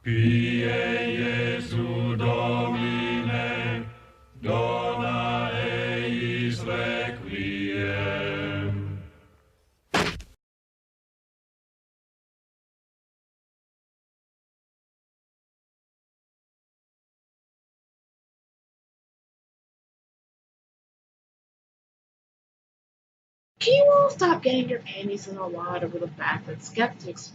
Pie Iesu Domine, dona eis requiem. Can you all stop getting your panties in a wad over the fact that skeptics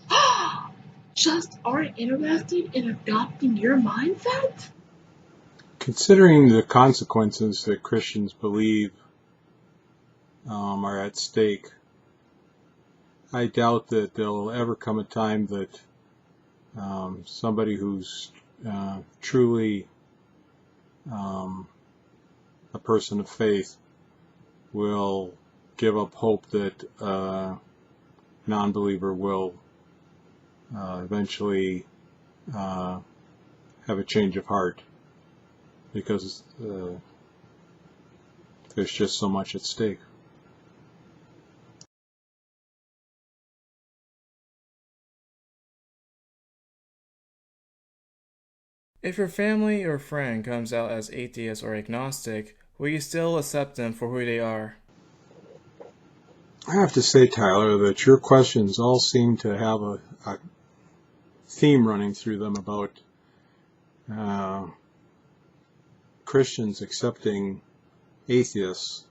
just aren't interested in adopting your mindset? Considering the consequences that Christians believe are at stake, I doubt that there will ever come a time that somebody who's truly a person of faith will give up hope that a non-believer will eventually have a change of heart, because there's just so much at stake. If your family or friend comes out as atheist or agnostic, will you still accept them for who they are? I have to say, Tyler, that your questions all seem to have a theme running through them about Christians accepting atheists,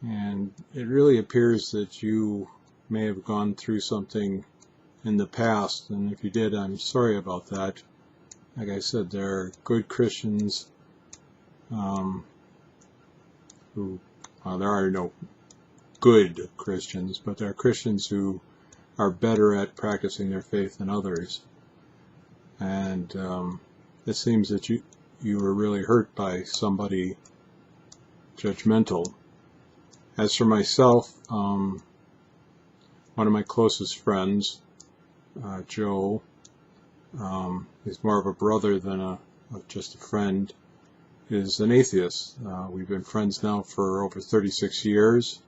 and it really appears that you may have gone through something in the past, and if you did, I'm sorry about that. Like I said, there are good Christians who, there are no good Christians, but there are Christians who are better at practicing their faith than others. And it seems that you were really hurt by somebody judgmental. As for myself, one of my closest friends, Joe, he's more of a brother than just a friend, is an atheist. We've been friends now for over 36 years.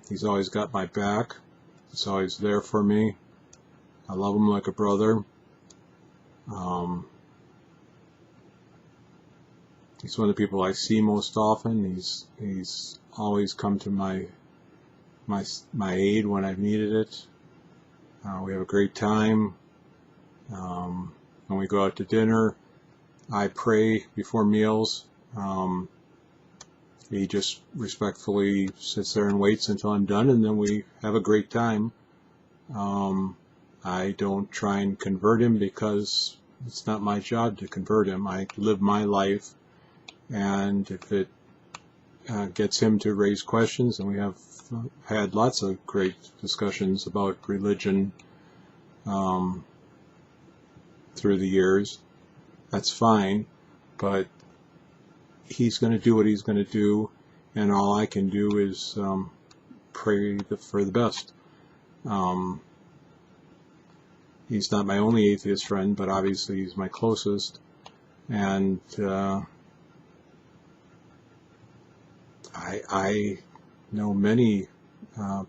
He's always got my back. He's always there for me. I love him like a brother. He's one of the people I see most often. He's always come to my aid when I've needed it. We have a great time. When we go out to dinner, I pray before meals. He just respectfully sits there and waits until I'm done, and then we have a great time. I don't try and convert him, because it's not my job to convert him. I live my life, and if it gets him to raise questions, and we have had lots of great discussions about religion through the years, that's fine, but he's going to do what he's going to do, and all I can do is pray for the best. He's not my only atheist friend, but obviously he's my closest, and I know many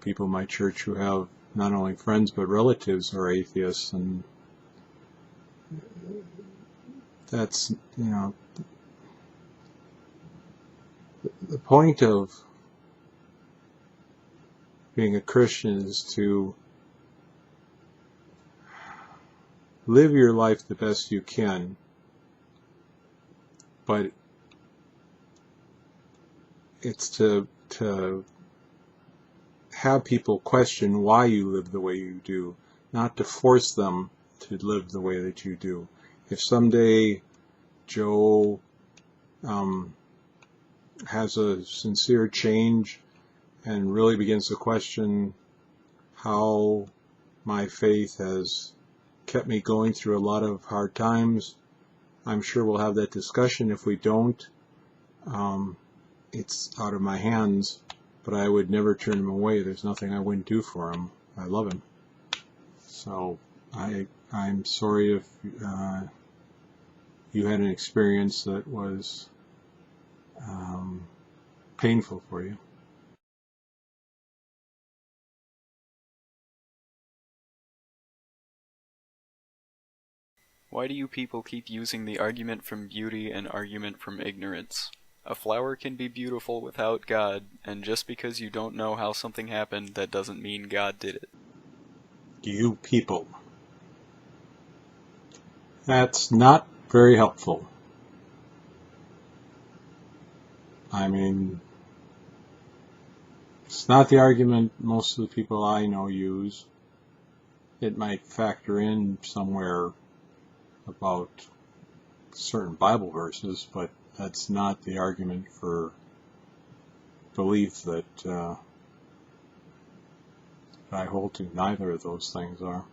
people in my church who have not only friends but relatives who are atheists, and that's, the point of being a Christian is to live your life the best you can, but it's to have people question why you live the way you do, not to force them to live the way that you do. If someday Joe has a sincere change and really begins to question how my faith has kept me going through a lot of hard times, I'm sure we'll have that discussion. If we don't, it's out of my hands, but I would never turn him away. There's nothing I wouldn't do for him. I love him. So I'm sorry if you had an experience that was painful for you. Why do you people keep using the argument from beauty and argument from ignorance? A flower can be beautiful without God, and just because you don't know how something happened, that doesn't mean God did it. You people. That's not very helpful. I mean, it's not the argument most of the people I know use. It might factor in somewhere about certain Bible verses, but that's not the argument for belief that I hold to. Neither of those things are.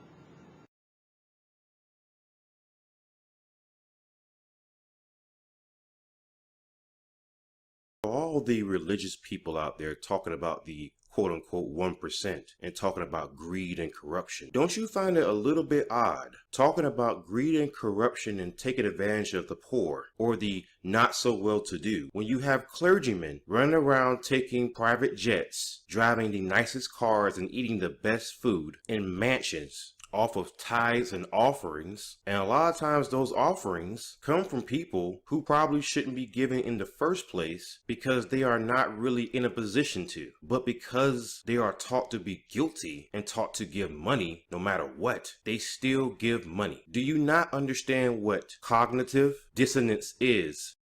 All the religious people out there talking about the quote-unquote 1% and talking about greed and corruption. Don't you find it a little bit odd talking about greed and corruption and taking advantage of the poor or the not so well-to-do when you have clergymen running around taking private jets, driving the nicest cars and eating the best food in mansions off of tithes and offerings, and a lot of times those offerings come from people who probably shouldn't be giving in the first place because they are not really in a position to, but because they are taught to be guilty and taught to give money no matter what, they still give money. Do you not understand what cognitive dissonance is?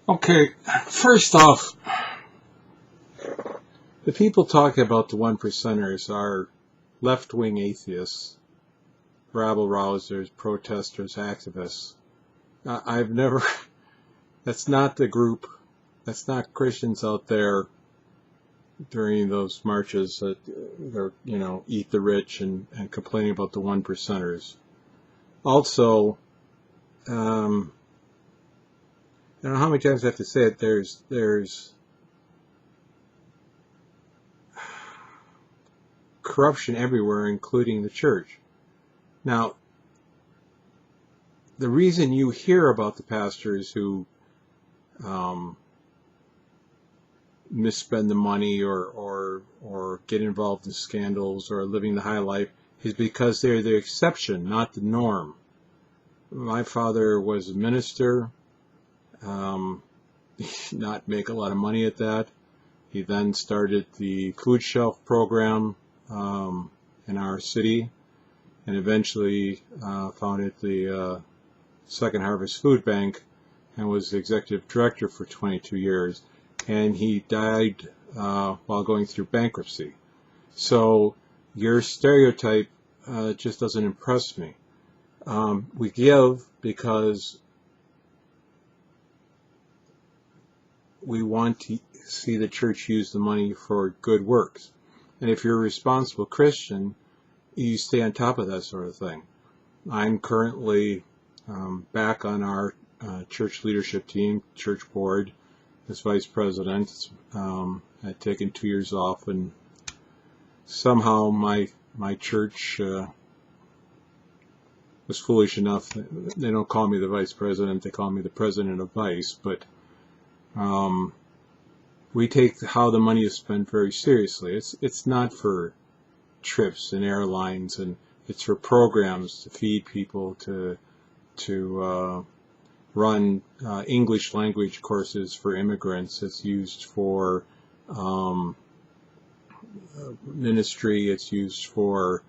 Okay, first off, the people talking about the 1%ers are left-wing atheists, rabble-rousers, protesters, activists. I've never, that's not the group, that's not Christians out there during those marches that are, eat the rich and complaining about the 1%ers. Also, I don't know how many times I have to say it, there's corruption everywhere, including the church. Now, the reason you hear about the pastors who misspend the money or get involved in scandals or living the high life is because they're the exception, not the norm. My father was a minister, not make a lot of money at that. He then started the food shelf program in our city, and eventually founded the Second Harvest Food Bank and was the executive director for 22 years. And he died while going through bankruptcy. So your stereotype just doesn't impress me. We give because we want to see the church use the money for good works. And if you're a responsible Christian, you stay on top of that sort of thing. I'm currently back on our church leadership team, church board, as vice president. I'd taken 2 years off, and somehow my church was foolish enough. They don't call me the vice president, they call me the president of vice, but we take how the money is spent very seriously. It's not for trips and airlines, and it's for programs to feed people, to run English language courses for immigrants. It's used for ministry. It's used for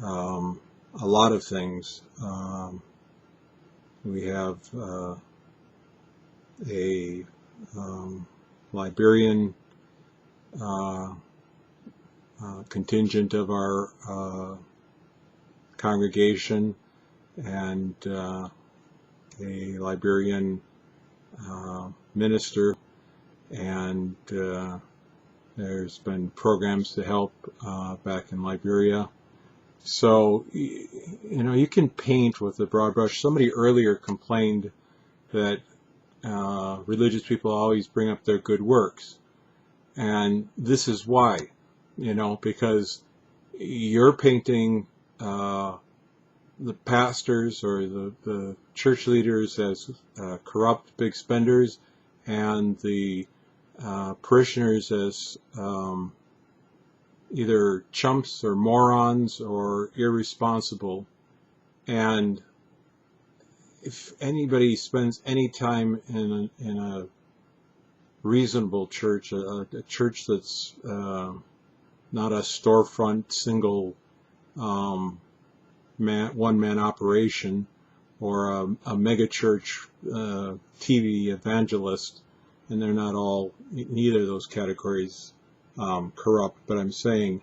a lot of things. We have a Liberian contingent of our congregation, and a Liberian minister, and there's been programs to help back in Liberia. So, you can paint with a broad brush. Somebody earlier complained that religious people always bring up their good works. And this is why, because you're painting the pastors or the church leaders as corrupt big spenders, and the parishioners as either chumps or morons or irresponsible. And if anybody spends any time in a reasonable church, a church that's not a storefront, single one-man operation, or a mega church TV evangelist, and they're not all, neither of those categories corrupt, but I'm saying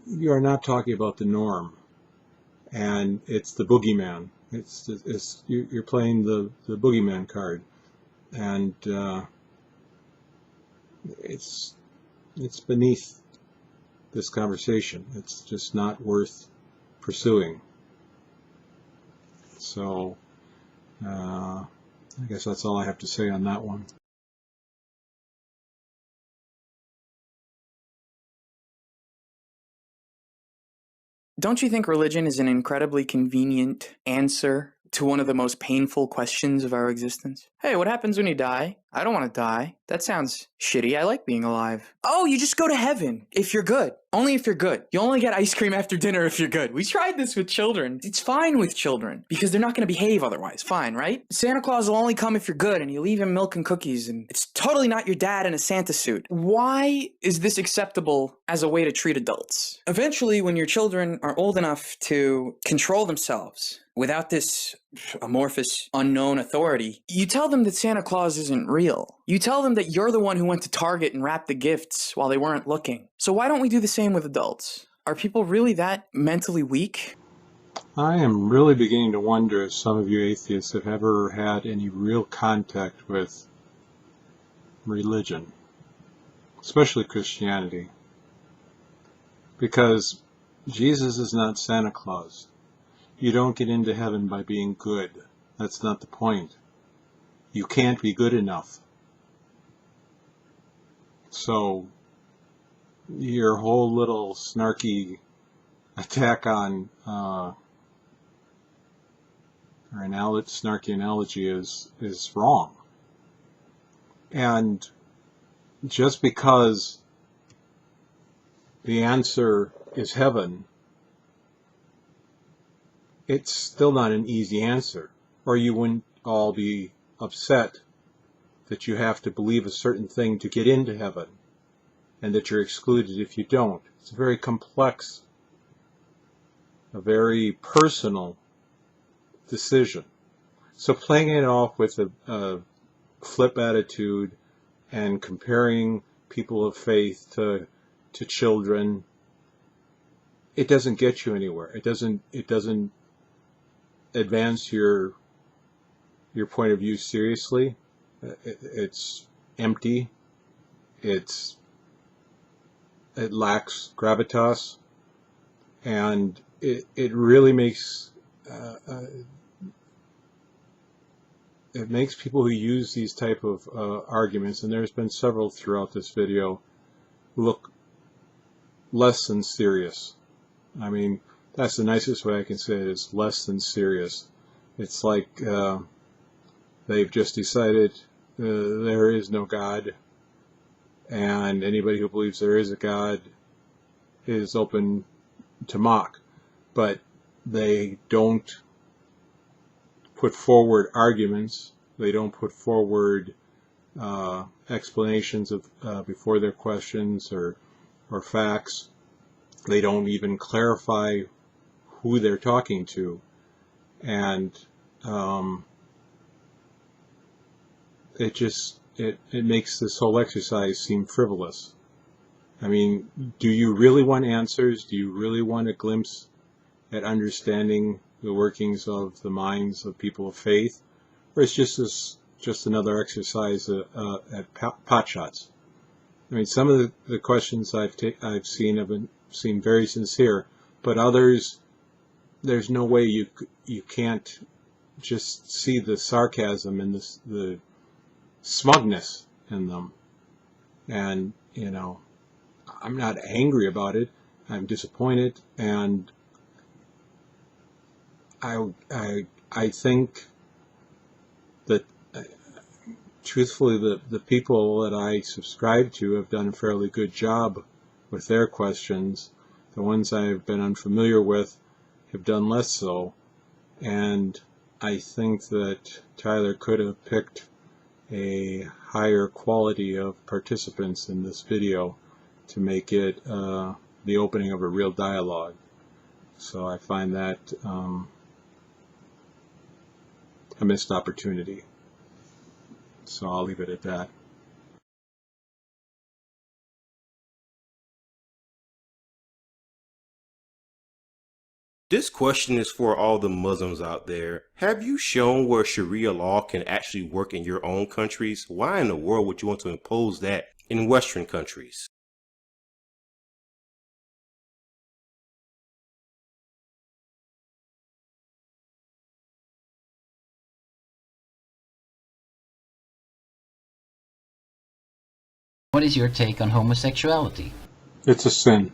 you are not talking about the norm, and it's the boogeyman. You're playing the boogeyman card, and it's beneath this conversation. It's just not worth pursuing. So I guess that's all I have to say on that one. Don't you think religion is an incredibly convenient answer to one of the most painful questions of our existence? Hey, what happens when you die? I don't want to die. That sounds shitty. I like being alive. Oh, you just go to heaven if you're good. Only if you're good. You only get ice cream after dinner if you're good. We tried this with children. It's fine with children because they're not going to behave otherwise. Fine, right? Santa Claus will only come if you're good and you leave him milk and cookies, and it's totally not your dad in a Santa suit. Why is this acceptable as a way to treat adults? Eventually, when your children are old enough to control themselves without this amorphous, unknown authority, you tell them that Santa Claus isn't real. You tell them that you're the one who went to Target and wrapped the gifts while they weren't looking. So why don't we do the same with adults? Are people really that mentally weak? I am really beginning to wonder if some of you atheists have ever had any real contact with religion, especially Christianity. Because Jesus is not Santa Claus. You don't get into heaven by being good. That's not the point. You can't be good enough. So your whole little snarky attack on snarky analogy is wrong. And just because the answer is heaven, it's still not an easy answer, or you wouldn't all be upset that you have to believe a certain thing to get into heaven, and that you're excluded if you don't. It's very complex, a very personal decision. So playing it off with a flip attitude and comparing people of faith to children, it doesn't get you anywhere. It doesn't advance your point of view seriously. It's empty. It lacks gravitas, and it really makes it makes people who use these type of arguments, and there's been several throughout this video, look less than serious. I mean, that's the nicest way I can say it, is less than serious. It's like they've just decided there is no God, and anybody who believes there is a God is open to mock. But they don't put forward arguments. They don't put forward explanations of before their questions or facts. They don't even clarify who they're talking to, and it makes this whole exercise seem frivolous. I mean, do you really want answers? Do you really want a glimpse at understanding the workings of the minds of people of faith, or is just another exercise at pot shots? I mean, some of the questions I've seen seem very sincere, but others, there's no way you can't just see the sarcasm and the smugness in them. And I'm not angry about it. I'm disappointed, and I think that truthfully the people that I subscribe to have done a fairly good job with their questions. The ones I've been unfamiliar with have done less so, and I think that Tyler could have picked a higher quality of participants in this video to make it the opening of a real dialogue. So I find that a missed opportunity. So I'll leave it at that. This question is for all the Muslims out there. Have you shown where Sharia law can actually work in your own countries? Why in the world would you want to impose that in Western countries? What is your take on homosexuality? It's a sin.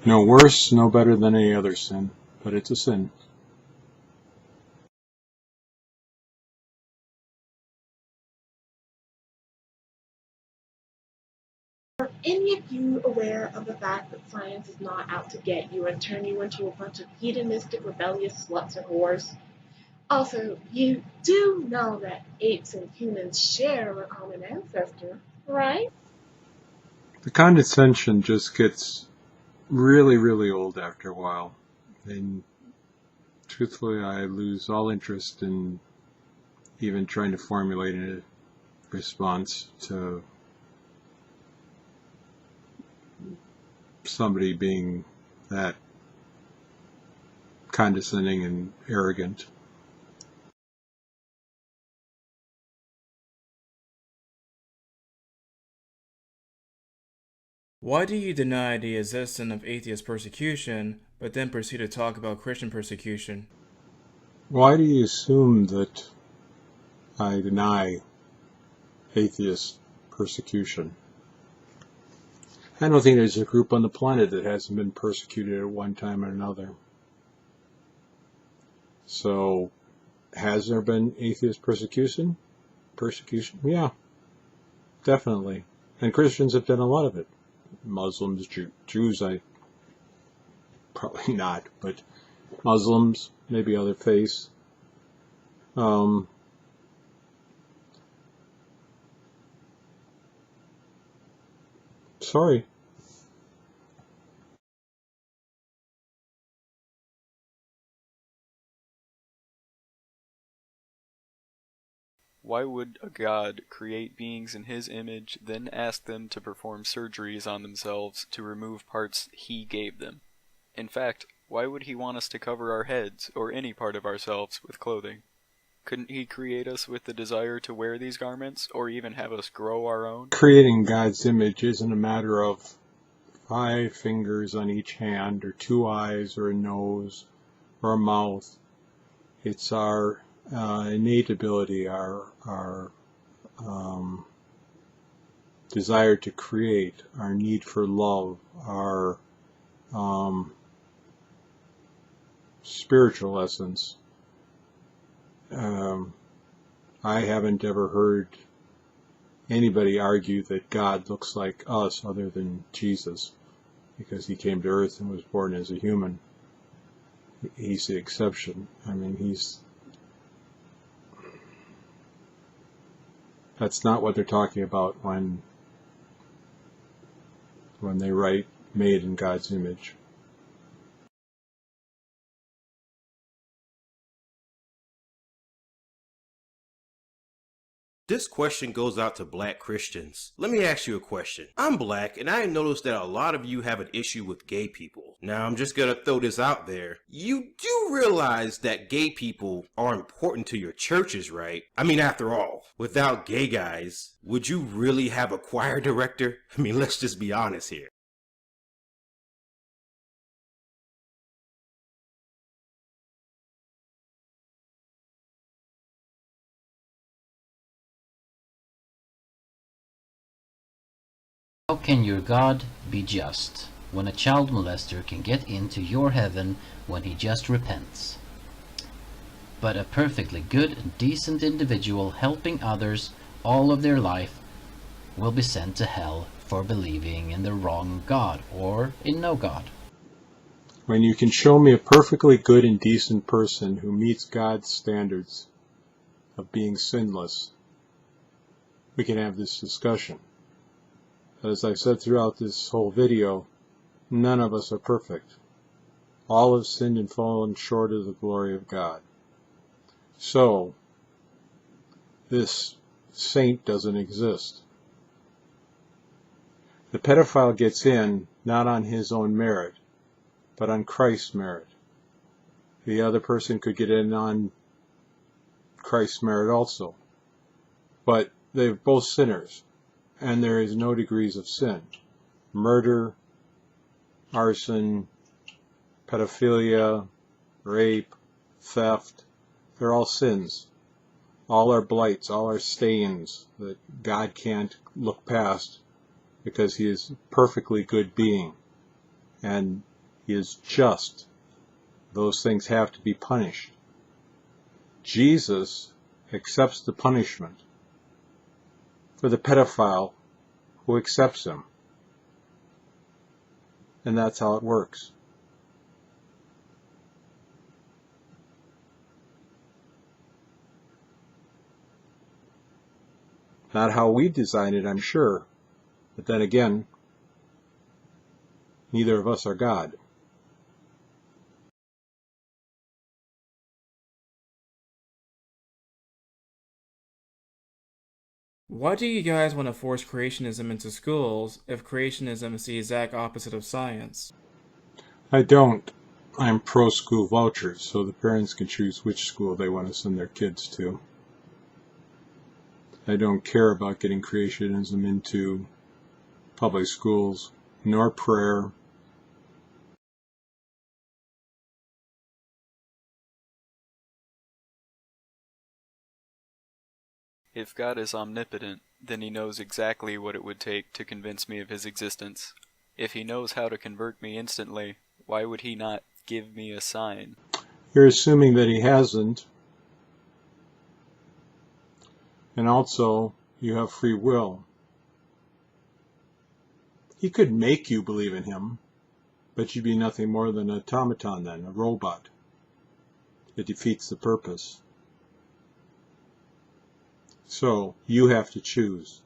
No worse, no better than any other sin, but it's a sin. Are any of you aware of the fact that science is not out to get you and turn you into a bunch of hedonistic, rebellious sluts and whores? Also, you do know that apes and humans share a common ancestor, right? The condescension just gets really, really old after a while. And truthfully, I lose all interest in even trying to formulate a response to somebody being that condescending and arrogant. Why do you deny the existence of atheist persecution, but then proceed to talk about Christian persecution? Why do you assume that I deny atheist persecution? I don't think there's a group on the planet that hasn't been persecuted at one time or another. So, has there been atheist persecution? Yeah, definitely. And Christians have done a lot of it. Muslims, Jews, probably not, but Muslims, maybe other faiths. Sorry. Why would a god create beings in his image, then ask them to perform surgeries on themselves to remove parts he gave them? In fact, why would he want us to cover our heads, or any part of ourselves, with clothing? Couldn't he create us with the desire to wear these garments, or even have us grow our own? Creating God's image isn't a matter of 5 fingers on each hand, or 2 eyes, or a nose, or a mouth. It's our innate ability, our desire to create, our need for love, our spiritual essence. I haven't ever heard anybody argue that God looks like us other than Jesus, because he came to earth and was born as a human. He's the exception. I mean, that's not what they're talking about when they write made in God's image. This question goes out to black Christians. Let me ask you a question. I'm black, and I noticed that a lot of you have an issue with gay people. Now, I'm just gonna throw this out there. You do realize that gay people are important to your churches, right? I mean, after all, without gay guys, would you really have a choir director? I mean, let's just be honest here. How can your God be just when a child molester can get into your heaven when he just repents? But a perfectly good and decent individual helping others all of their life will be sent to hell for believing in the wrong God or in no God. When you can show me a perfectly good and decent person who meets God's standards of being sinless, we can have this discussion. As I said throughout this whole video, none of us are perfect. All have sinned and fallen short of the glory of God. So, this saint doesn't exist. The pedophile gets in not on his own merit, but on Christ's merit. The other person could get in on Christ's merit also. But they're both sinners, and there is no degrees of sin. Murder, arson, pedophilia, rape, theft, they're all sins. All are blights, all are stains that God can't look past because he is a perfectly good being and he is just. Those things have to be punished. Jesus accepts the punishment for the pedophile who accepts him. And that's how it works. Not how we designed it, I'm sure. But then again, neither of us are God. Why do you guys want to force creationism into schools if creationism is the exact opposite of science? I don't. I'm pro-school vouchers, so the parents can choose which school they want to send their kids to. I don't care about getting creationism into public schools, nor prayer. If God is omnipotent, then he knows exactly what it would take to convince me of his existence. If he knows how to convert me instantly, why would he not give me a sign? You're assuming that he hasn't. And also, you have free will. He could make you believe in him, but you'd be nothing more than an automaton then, a robot. It defeats the purpose. So, you have to choose.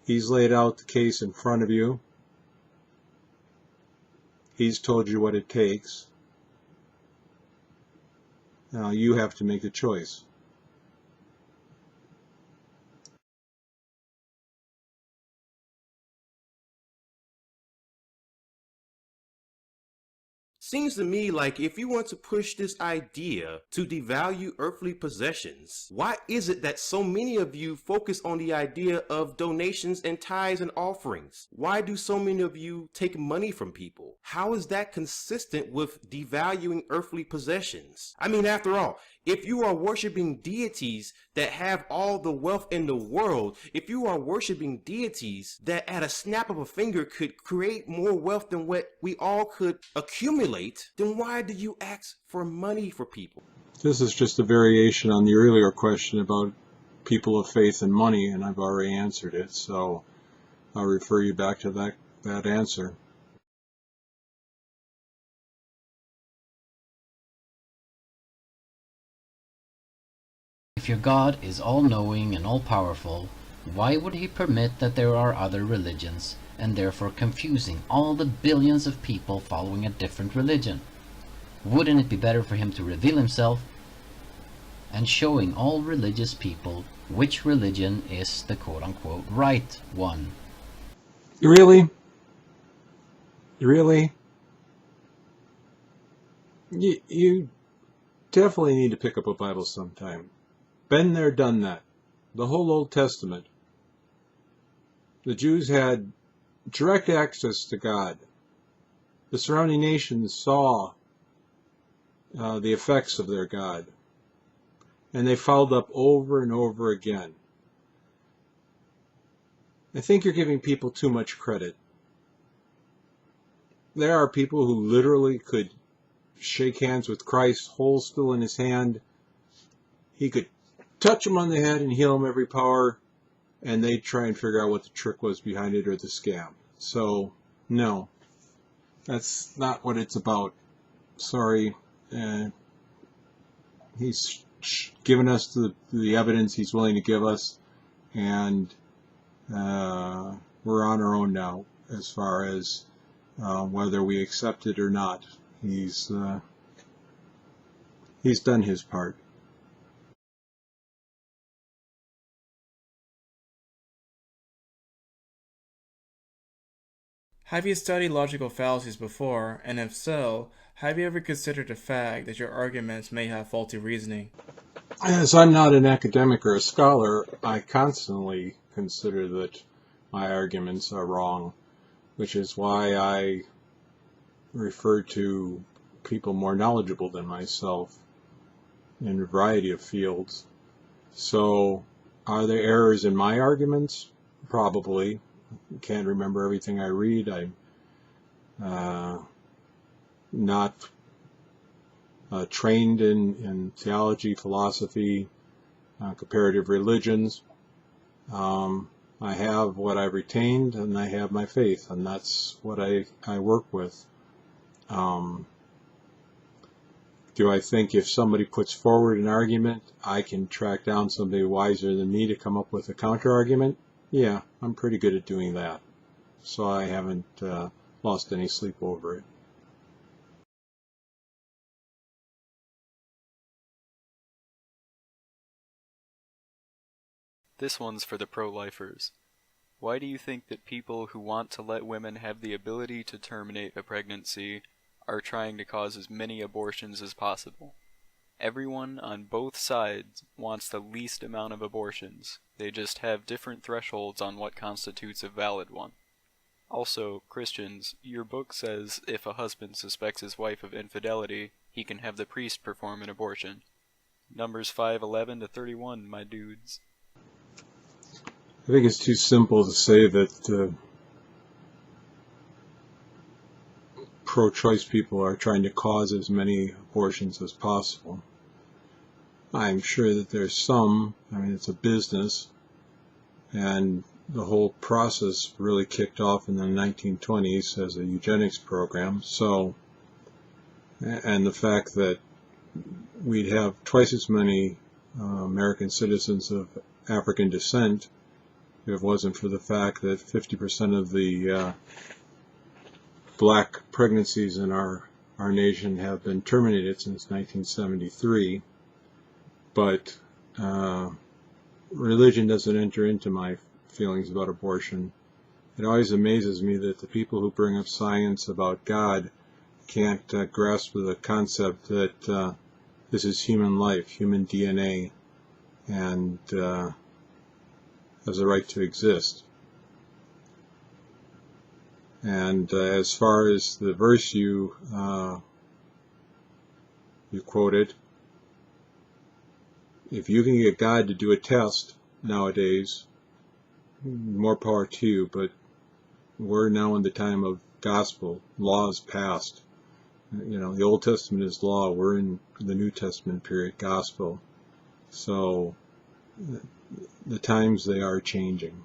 He's laid out the case in front of you. He's told you what it takes. Now you have to make the choice. Seems to me like if you want to push this idea to devalue earthly possessions, why is it that so many of you focus on the idea of donations and tithes and offerings? Why do so many of you take money from people? How is that consistent with devaluing earthly possessions? I mean, after all, if you are worshiping deities that have all the wealth in the world, if you are worshiping deities that at a snap of a finger could create more wealth than what we all could accumulate, then why do you ask for money for people? This is just a variation on the earlier question about people of faith and money, and I've already answered it, so I'll refer you back to that answer. If your God is all-knowing and all-powerful, why would he permit that there are other religions, and therefore confusing all the billions of people following a different religion? Wouldn't it be better for him to reveal himself and showing all religious people which religion is the quote-unquote right one? Really? Really? You definitely need to pick up a Bible sometime. Been there, done that. The whole Old Testament. The Jews had direct access to God. The surrounding nations saw the effects of their God. And they fouled up over and over again. I think you're giving people too much credit. There are people who literally could shake hands with Christ, hole still in his hand. He could touch him on the head and heal him every power and they try and figure out what the trick was behind it or the scam. So, no, that's not what it's about. Sorry. He's given us the evidence he's willing to give us, and we're on our own now as far as whether we accept it or not. He's done his part. Have you studied logical fallacies before, and if so, have you ever considered the fact that your arguments may have faulty reasoning? As I'm not an academic or a scholar, I constantly consider that my arguments are wrong, which is why I refer to people more knowledgeable than myself in a variety of fields. So, are there errors in my arguments? Probably. I can't remember everything I read. I'm not trained in theology, philosophy, comparative religions. I have what I've retained, and I have my faith, and that's what I work with. Do I think if somebody puts forward an argument, I can track down somebody wiser than me to come up with a counter-argument? Yeah, I'm pretty good at doing that. So I haven't lost any sleep over it. This one's for the pro-lifers. Why do you think that people who want to let women have the ability to terminate a pregnancy are trying to cause as many abortions as possible? Everyone on both sides wants the least amount of abortions. They just have different thresholds on what constitutes a valid one. Also, Christians, your book says if a husband suspects his wife of infidelity, he can have the priest perform an abortion. Numbers 5:11 to 31, my dudes. I think it's too simple to say that pro-choice people are trying to cause as many abortions as possible. I'm sure that there's some. I mean, it's a business, and the whole process really kicked off in the 1920s as a eugenics program. So, and the fact that we'd have twice as many American citizens of African descent if it wasn't for the fact that 50% of the black pregnancies in our nation have been terminated since 1973. But religion doesn't enter into my feelings about abortion. It always amazes me that the people who bring up science about God can't grasp the concept that this is human life, human DNA, and has a right to exist. And as far as the verse you quoted, if you can get God to do a test nowadays, more power to you, but we're now in the time of gospel. Law is passed. You know, the Old Testament is law. We're in the New Testament period, gospel. So the times, they are changing.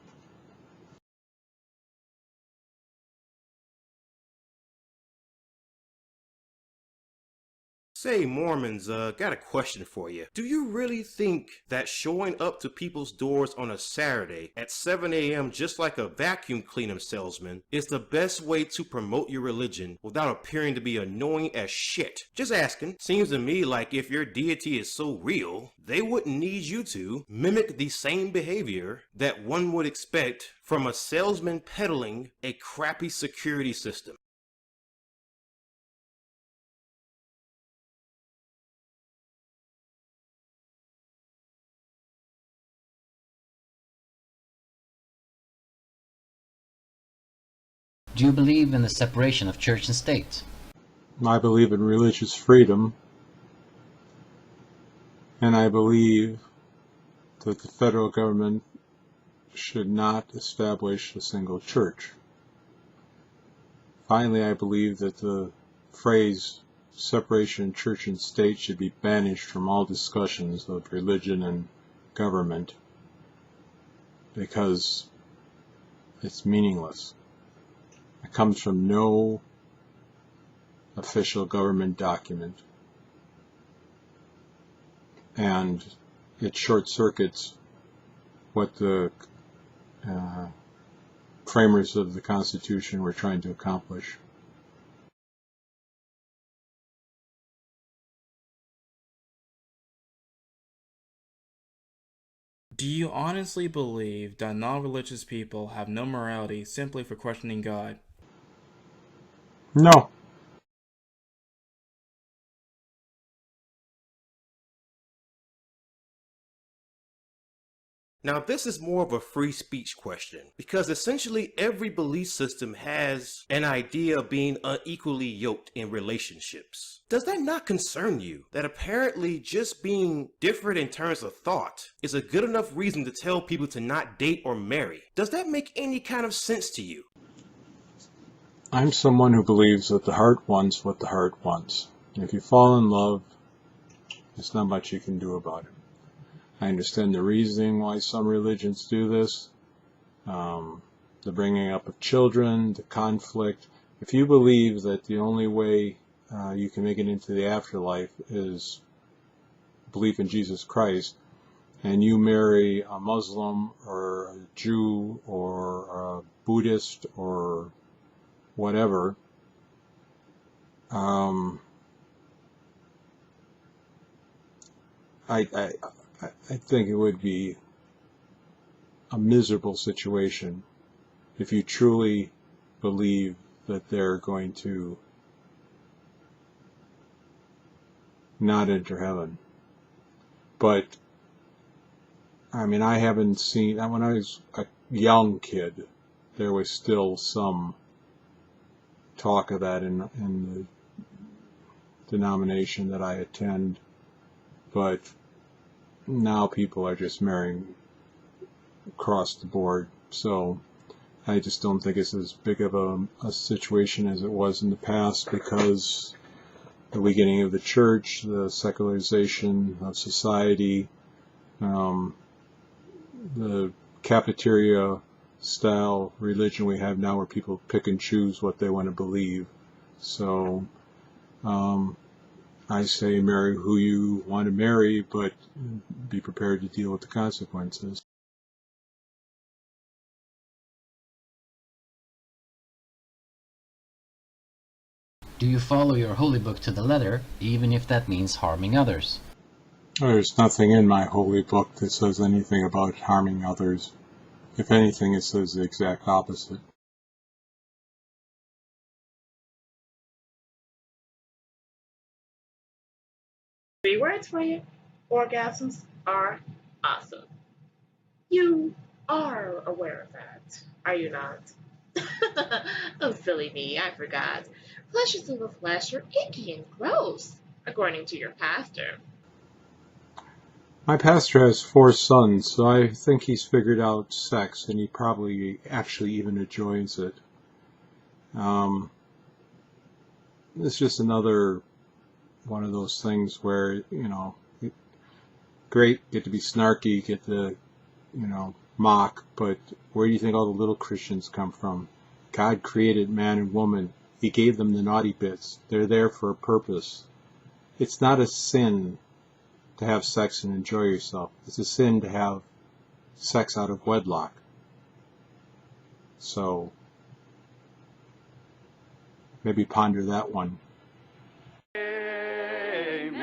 Say, Mormons, got a question for you. Do you really think that showing up to people's doors on a Saturday at 7 a.m. just like a vacuum cleaner salesman is the best way to promote your religion without appearing to be annoying as shit? Just asking. Seems to me like if your deity is so real, they wouldn't need you to mimic the same behavior that one would expect from a salesman peddling a crappy security system. Do you believe in the separation of church and state? I believe in religious freedom, and I believe that the federal government should not establish a single church. Finally, I believe that the phrase separation of church and state should be banished from all discussions of religion and government. because it's meaningless. It comes from no official government document, and it short circuits what the framers of the Constitution were trying to accomplish. Do you honestly believe that non-religious people have no morality simply for questioning God? No. Now, this is more of a free speech question, because essentially every belief system has an idea of being unequally yoked in relationships. Does that not concern you, that apparently just being different in terms of thought is a good enough reason to tell people to not date or marry? Does that make any kind of sense to you? I'm someone who believes that the heart wants what the heart wants. And if you fall in love, there's not much you can do about it. I understand the reasoning why some religions do this, the bringing up of children, the conflict. If you believe that the only way you can make it into the afterlife is belief in Jesus Christ, and you marry a Muslim or a Jew or a Buddhist or whatever, I think it would be a miserable situation if you truly believe that they're going to not enter heaven. But, I mean, I haven't seen, when I was a young kid, there was still some talk of that in the denomination that I attend, but now people are just marrying across the board, so I just don't think it's as big of a situation as it was in the past, because the weakening of the church, the secularization of society, the cafeteria style religion we have now, where people pick and choose what they want to believe. So I say marry who you want to marry, but be prepared to deal with the consequences. Do you follow your holy book to the letter, even if that means harming others? There's nothing in my holy book that says anything about harming others. If anything, it says the exact opposite. 3 words for you. Orgasms are awesome. You are aware of that, are you not? Oh, silly me, I forgot. Pleasures of the flesh are icky and gross, according to your pastor. My pastor has 4 sons, so I think he's figured out sex, and he probably actually even enjoys it. It's just another one of those things where, you know, great, get to be snarky, get to, you know, mock, but where do you think all the little Christians come from? God created man and woman. He gave them the naughty bits. They're there for a purpose. It's not a sin to have sex and enjoy yourself. It's a sin to have sex out of wedlock. So maybe ponder that one. Amen.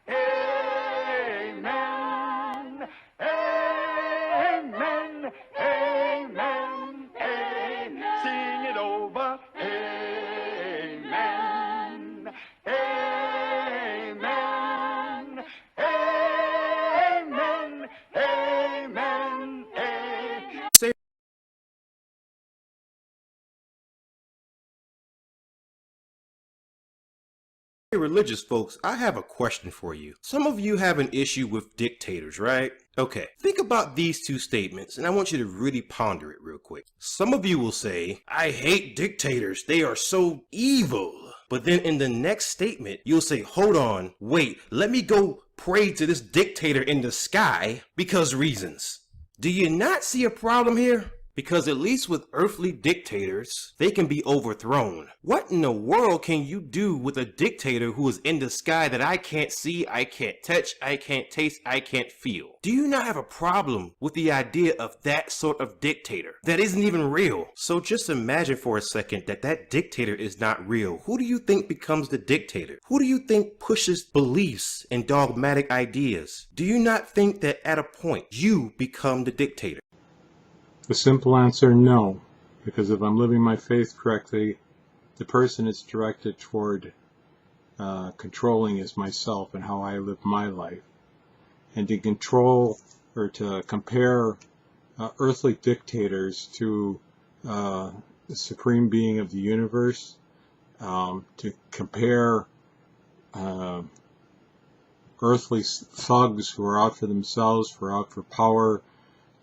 Amen. Amen. Amen. Amen. Sing it over. Amen. Amen. Amen. Amen. Amen. Hey, religious folks, I have a question for you. Some of you have an issue with dictators, right? Okay, think about these 2 statements, and I want you to really ponder it real quick. Some of you will say, I hate dictators, they are so evil. But then in the next statement, you'll say, hold on, wait, let me go pray to this dictator in the sky because reasons. Do you not see a problem here? Because at least with earthly dictators, they can be overthrown. What in the world can you do with a dictator who is in the sky that I can't see, I can't touch, I can't taste, I can't feel? Do you not have a problem with the idea of that sort of dictator that isn't even real? So just imagine for a second that that dictator is not real. Who do you think becomes the dictator? Who do you think pushes beliefs and dogmatic ideas? Do you not think that at a point you become the dictator? The simple answer, no. Because if I'm living my faith correctly, the person it's directed toward controlling is myself and how I live my life. And to control or to compare earthly dictators to the supreme being of the universe, to compare earthly thugs who are out for themselves, who are out for power,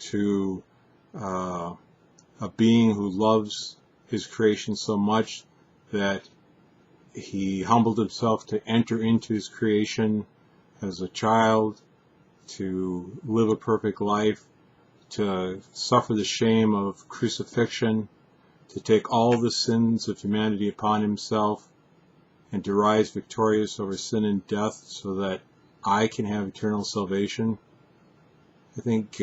to a being who loves his creation so much that he humbled himself to enter into his creation as a child, to live a perfect life, to suffer the shame of crucifixion, to take all the sins of humanity upon himself, and to rise victorious over sin and death so that I can have eternal salvation. I think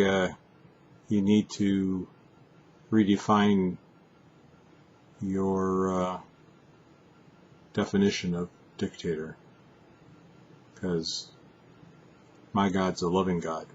you need to redefine your definition of dictator, because my God's a loving God.